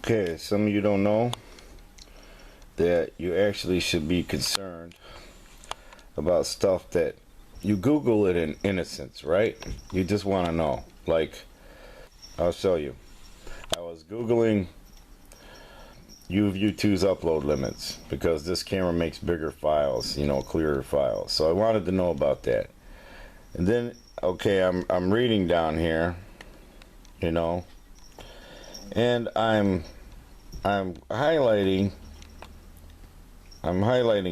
Okay, some of you don't know that you actually should be concerned about stuff that you Google it in innocence, right? You just want to know. Like, I'll show you. I was Googling UV2's upload limits because this camera makes bigger files, clearer files. So I wanted to know about that. And then, okay, I'm reading down here, and I'm highlighting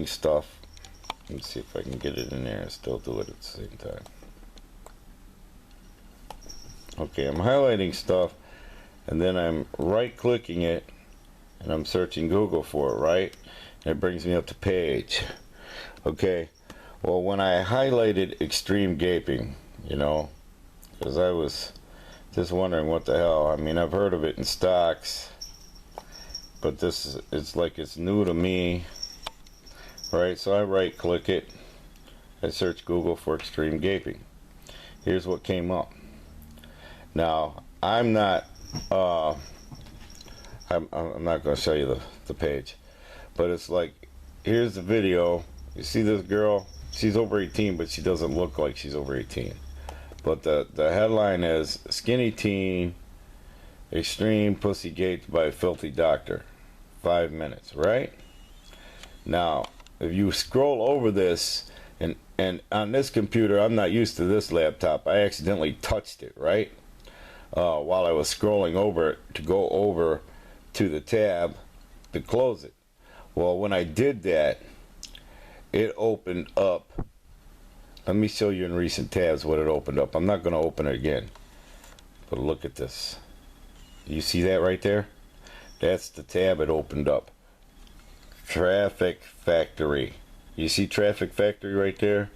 stuff. Let's see if I can get it in there and still do it at the same time. Okay, I'm highlighting stuff, and then I'm right-clicking it, and I'm searching Google for it, right? And it brings me up to page. Okay, well, when I highlighted extreme gaping, because I was just wondering what the hell. I mean, I've heard of it in stocks, but it's like it's new to me. Right, so I right click it, I search Google for extreme gaping. Here's what came up. Now I'm not going to show you the page, but it's like, here's the video. You see this girl, she's over 18, but she doesn't look like she's over 18. But the headline is skinny teen extreme pussy gaped by a filthy doctor, 5 minutes, right? Now if you scroll over this, and on this computer, I'm not used to this laptop, I accidentally touched it, right? While I was scrolling over it to go over to the tab to close it. Well, when I did that, it opened up. Let me show you in recent tabs what it opened up. I'm not going to open it again. But look at this. You see that right there? That's the tab it opened up. Traffic Factory. You see Traffic Factory right there?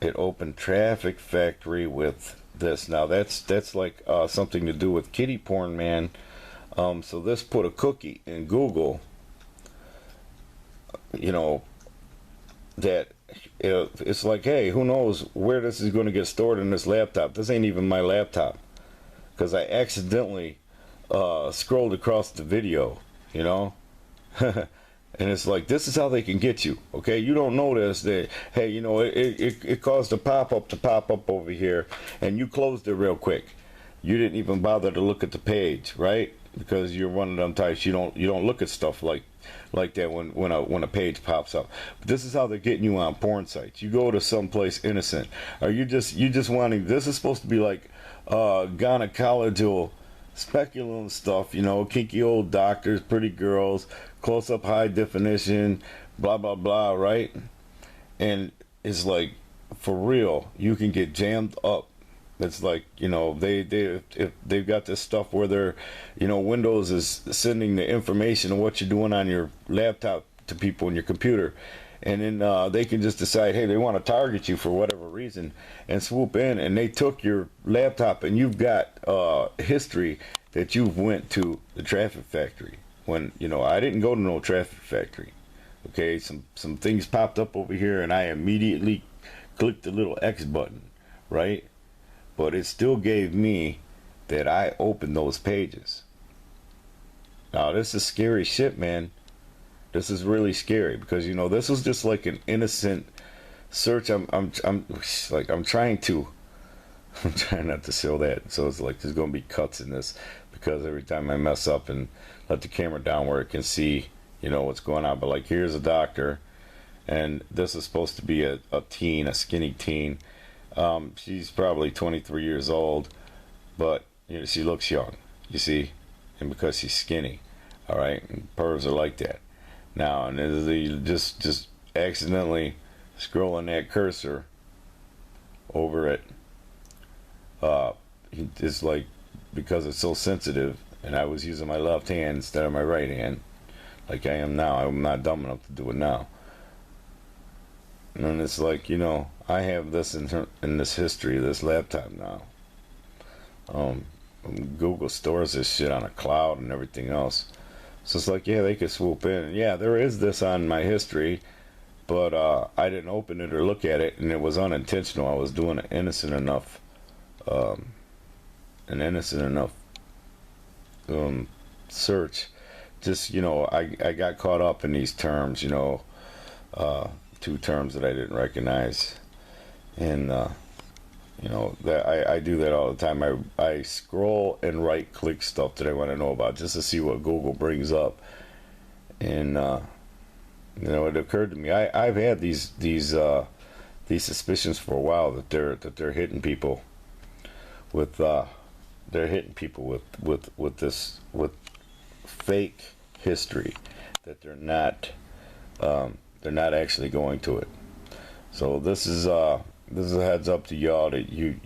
It opened Traffic Factory with this. Now that's like something to do with kitty porn, man. So this put a cookie in Google, that it's like, hey, who knows where this is going to get stored in this laptop. This ain't even my laptop, because I accidentally scrolled across the video, and it's like, this is how they can get you. Okay, you don't notice that, hey, it caused a pop-up to pop up over here, and you closed it real quick. You didn't even bother to look at the page, right? Because you're one of them types, you don't look at stuff like that when a page pops up. But this is how they're getting you on porn sites. You go to someplace innocent, or you just wanting, this is supposed to be like gynecological speculum stuff, kinky old doctors, pretty girls, close-up high definition, blah blah blah, right? And it's like, for real, you can get jammed up. It's like, they've got this stuff where they're, Windows is sending the information of what you're doing on your laptop to people in your computer, and then they can just decide, hey, they want to target you for whatever reason, and swoop in, and they took your laptop, and you've got history that you've went to the Traffic Factory, when I didn't go to no Traffic Factory. Okay, some things popped up over here, and I immediately clicked the little X button, right? But it still gave me that I opened those pages. Now this is scary shit, man. This is really scary, because this was just like an innocent search. I'm trying not to show that. So it's like there's gonna be cuts in this, because every time I mess up and let the camera down where it can see, what's going on. But like, here's a doctor, and this is supposed to be a teen, a skinny teen. She's probably 23 years old, but she looks young, you see, and because she's skinny, all right, and pervs are like that. Now, and you just accidentally scrolling that cursor over it, it's like, because it's so sensitive, and I was using my left hand instead of my right hand, like I am now. I'm not dumb enough to do it now. And it's like, I have this in this history of this laptop now. Google stores this shit on a cloud and everything else. So it's like, yeah, they could swoop in. Yeah, there is this on my history, but I didn't open it or look at it, and it was unintentional. I was doing an innocent enough search, just I got caught up in these terms, two terms that I didn't recognize, and that I do that all the time. I scroll and right click stuff that I want to know about just to see what Google brings up, and it occurred to me I've had these suspicions for a while that they're hitting people with with fake history, that they're not actually going to it. So this is a heads up to y'all that you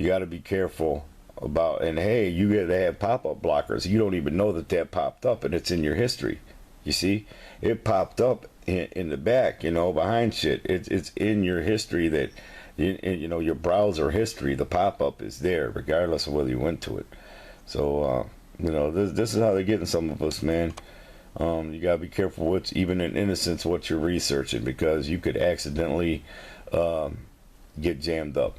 got to be careful about. And hey, you got to have pop-up blockers. You don't even know that popped up, and it's in your history. You see, it popped up in the back, behind shit. It's in your history that your browser history. The pop-up is there regardless of whether you went to it. So this is how they're getting some of us, man. You gotta be careful what's, even in innocence, what you're researching, because you could accidentally get jammed up.